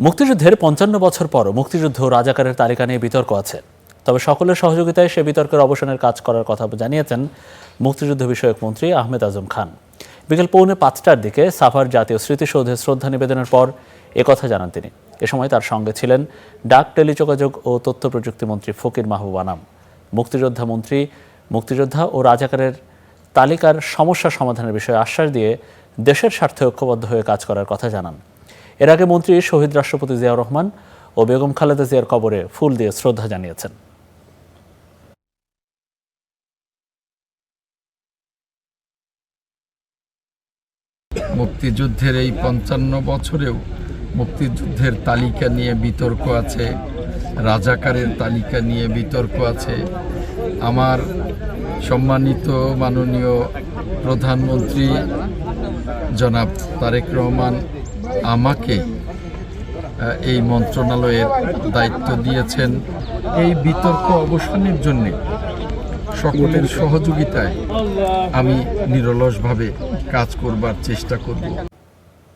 মুক্তিযুদ্ধের ৫৫ বছর পরও মুক্তিযুদ্ধ ও রাজাকারের তালিকা নিয়ে বিতর্ক আছে। তবে সকলের সহযোগিতায় সে বিতর্কের অবসানের কাজ করার কথা জানিয়েছেন মুক্তিযুদ্ধ বিষয়ক মন্ত্রী আহমেদ আজম খান। বিকেল 4:45টার দিকে সাভার জাতীয় স্মৃতিসৌধে শ্রদ্ধা নিবেদনের পর একথা জানান তিনি। এ সময় তার সঙ্গে ছিলেন ডাক, টেলিযোগাযোগ ও তথ্য প্রযুক্তি মন্ত্রী ফকির মাহবুব আনাম। মুক্তিযোদ্ধা ও রাজাকারের তালিকার সমস্যা সমাধানের বিষয়ে আশ্বাস দিয়ে দেশের স্বার্থে ঐক্যবদ্ধ হয়ে কাজ করার কথা জানান। এর আগে মন্ত্রী শহীদ রাষ্ট্রপতি জিয়াউর রহমান ও বেগম খালেদা জিয়ার কবরে ফুল দিয়ে শ্রদ্ধা জানিয়েছেন। মুক্তিযুদ্ধের এই ৫৫ বছরেও মুক্তিযুদ্ধের তালিকা নিয়ে বিতর্ক আছে, রাজাকারের তালিকা নিয়ে বিতর্ক আছে। আমার সম্মানিত মাননীয় প্রধানমন্ত্রী জনাব তারেক রহমান আমাকে এই মন্ত্রণালয়ের দায়িত্ব দিয়েছেন। এই বিতর্ক অবসানের জন্যে সকলের সহযোগিতায় আমি নিরলসভাবে কাজ করবার চেষ্টা করব।